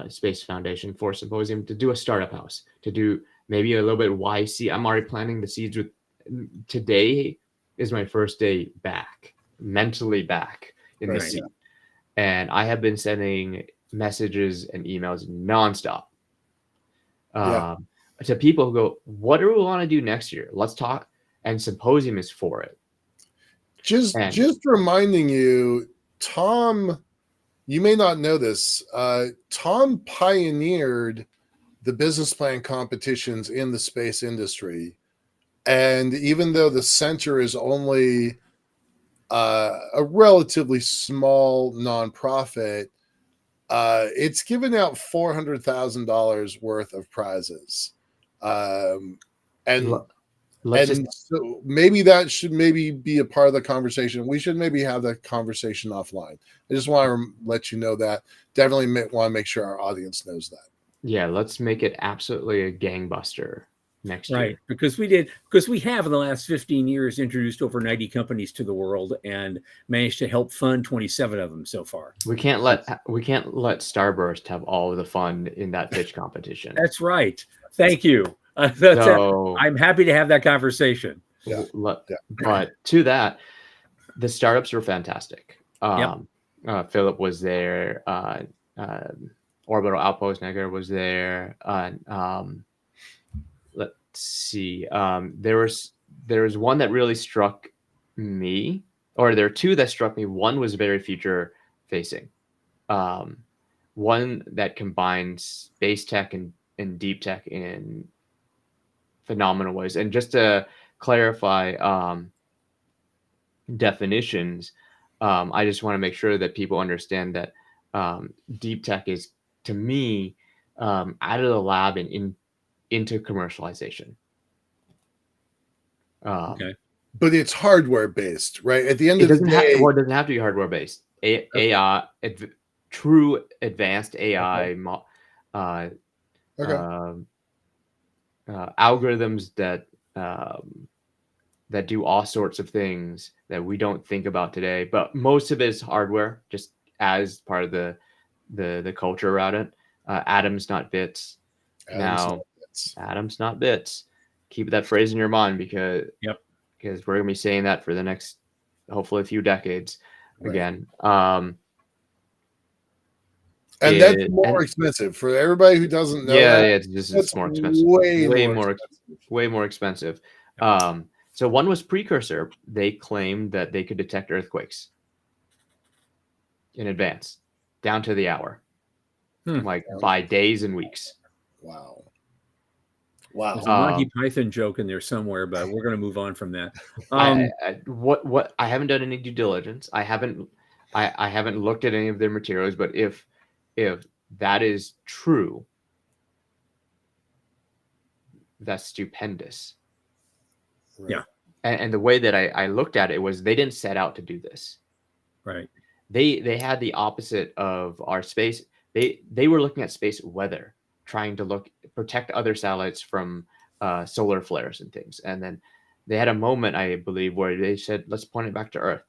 Space Foundation for Symposium to do a startup house, to do maybe a little bit YC. I'm already planting the seeds with. Today is my first day back, mentally back in the seat. And I have been sending messages and emails nonstop to people who go, what do we want to do next year? Let's talk. And Symposium is for it. Just reminding you, Tom, you may not know this. Tom pioneered the business plan competitions in the space industry. And even though the center is only a relatively small nonprofit, it's given out $400,000 worth of prizes. So maybe that should be a part of the conversation. We should maybe have that conversation offline. I just want to let you know that. Definitely want to make sure our audience knows that. Yeah, let's make it absolutely a gangbuster next year. Right, because we have in the last 15 years introduced over 90 companies to the world and managed to help fund 27 of them so far. We can't let Starburst have all of the fun in that pitch competition. That's right. Thank you. I'm happy to have that conversation. Yeah. But to that, the startups were fantastic. Philip was there. Orbital Outpost Negger was there. Let's see. There was one that really struck me, or there are two that struck me. One was very future facing. One that combines space tech and deep tech in phenomenal ways. And just to clarify definitions, I just want to make sure that people understand that deep tech is, to me, out of the lab and into commercialization. Okay. But it's hardware based, right? At the end of the day, it doesn't have to be hardware based. AI, true advanced AI, algorithms that do all sorts of things that we don't think about today. But most of it is hardware, just as part of the culture around it. Atoms, not bits. Atoms, not bits. Keep that phrase in your mind because we're gonna be saying that for the next, hopefully, a few decades again. And that's more expensive for everybody who doesn't know. It's more expensive. Way more expensive. So one was precursor. They claimed that they could detect earthquakes. in advance, down to the hour, Hmm. like by days and weeks. Wow. There's a Monty Python joke in there somewhere, but we're going to move on from that. What I haven't done any due diligence. I haven't looked at any of their materials, but if that is true, that's stupendous. Right. Yeah. And the way that I looked at it was they didn't set out to do this. Right. They had the opposite of our space. They were looking at space weather, trying to protect other satellites from solar flares and things. And then they had a moment, I believe, where they said, let's point it back to Earth.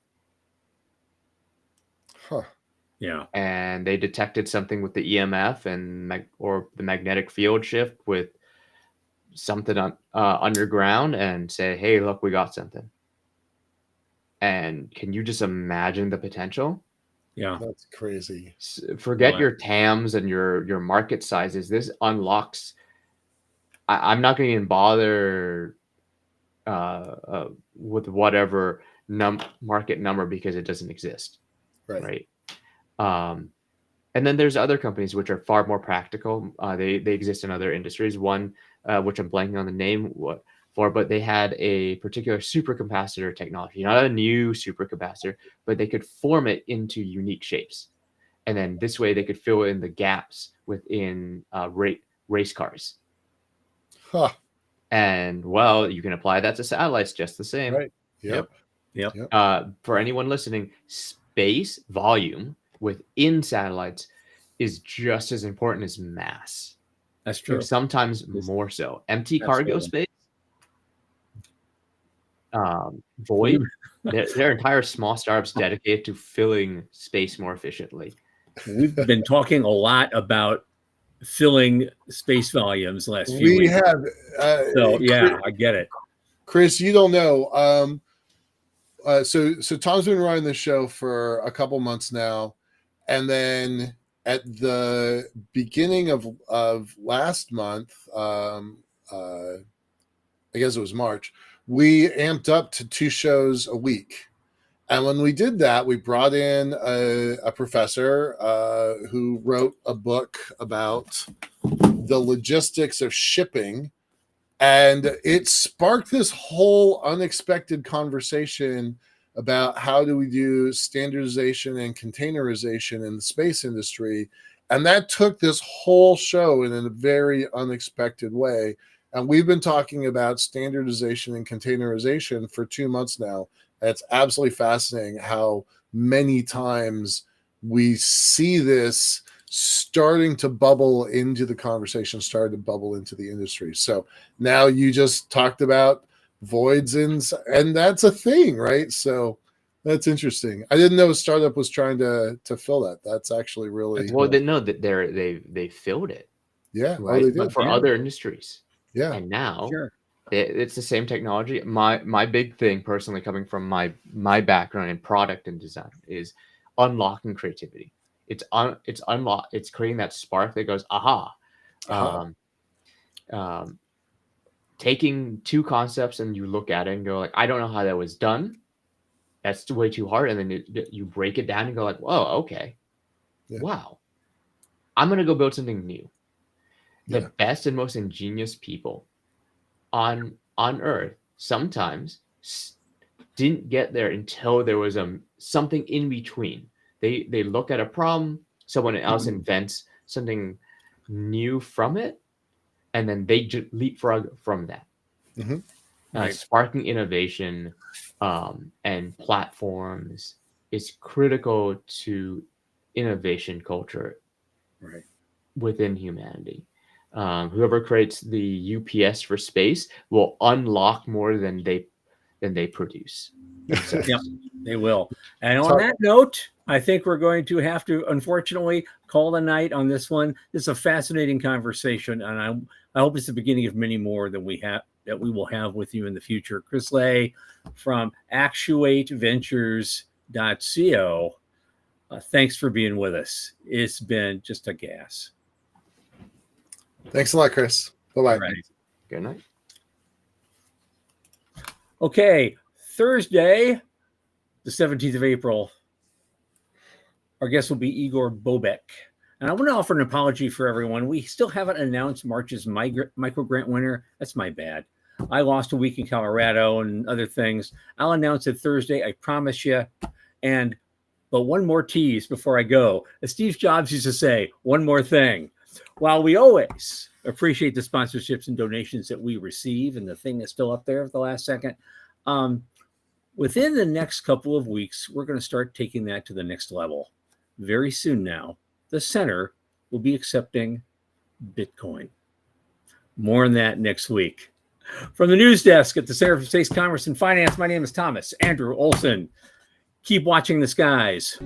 Huh. Yeah. And they detected something with the EMF or the magnetic field shift with something on underground, and say, hey, look, we got something. And can you just imagine the potential? Yeah. That's crazy. Forget your TAMs and your market sizes. This unlocks. I'm not going to even bother with whatever market number, because it doesn't exist. Right. And then there's other companies which are far more practical. They exist in other industries. One, which I'm blanking on the name for, but they had a particular supercapacitor technology, not a new supercapacitor, but they could form it into unique shapes. And then this way they could fill in the gaps within race cars. Huh. And well, you can apply that to satellites just the same. Right. Yep. For anyone listening, space volume within satellites is just as important as mass. That's true. Sometimes more so. Empty cargo space, void. There are entire small startups dedicated to filling space more efficiently. We've been talking a lot about filling space volumes last few weeks. We have. So yeah, I get it. Chris, you don't know. So Tom's been running the show for a couple months now, and then at the beginning of last month, I guess it was March, we amped up to 2 shows a week. And when we did that, we brought in a professor who wrote a book about the logistics of shipping. And it sparked this whole unexpected conversation about how do we do standardization and containerization in the space industry. And that took this whole show in a very unexpected way. And we've been talking about standardization and containerization for 2 months now. And it's absolutely fascinating how many times we see this starting to bubble into the conversation, starting to bubble into the industry. So now you just talked about voids, and that's a thing, right? So that's interesting. I didn't know a startup was trying to fill that. That's actually really well. They know that they filled it. Yeah, right. they did. But for other industries. Yeah, and now Sure. it's the same technology. My big thing personally, coming from my background in product and design, is unlocking creativity. It's creating that spark that goes, aha. Taking 2 concepts and you look at it and go like, I don't know how that was done. That's way too hard. And then you break it down and go like, whoa, okay. Yeah. Wow. I'm going to go build something new. The Yeah. best and most ingenious people on Earth sometimes didn't get there until there was something in between. They look at a problem, someone else invents something new from it, and then they leapfrog from that. Right. Sparking innovation and platforms is critical to innovation culture Right. within humanity. Whoever creates the UPS for space will unlock more than they produce. Yep, they will. And on that note, I think we're going to have to, unfortunately, call the night on this one. This is a fascinating conversation, and I hope it's the beginning of many more that we will have with you in the future. Chris Lay from ActuateVentures.co. Thanks for being with us. It's been just a gas. Thanks a lot, Chris. Bye-bye. Right. Good night. Okay, Thursday, the 17th of April, Our guest will be Igor Bobek. And I want to offer an apology for everyone. We still haven't announced March's micro grant winner. That's my bad. I lost a week in Colorado and other things. I'll announce it Thursday, I promise you. But one more tease before I go. As Steve Jobs used to say, one more thing. While we always appreciate the sponsorships and donations that we receive, and the thing that's still up there at the last second, within the next couple of weeks, we're going to start taking that to the next level. Very soon now, the center will be accepting Bitcoin. More on that next week. From the news desk at the Center for Space Commerce and Finance, my name is Thomas Andrew Olson. Keep watching the skies.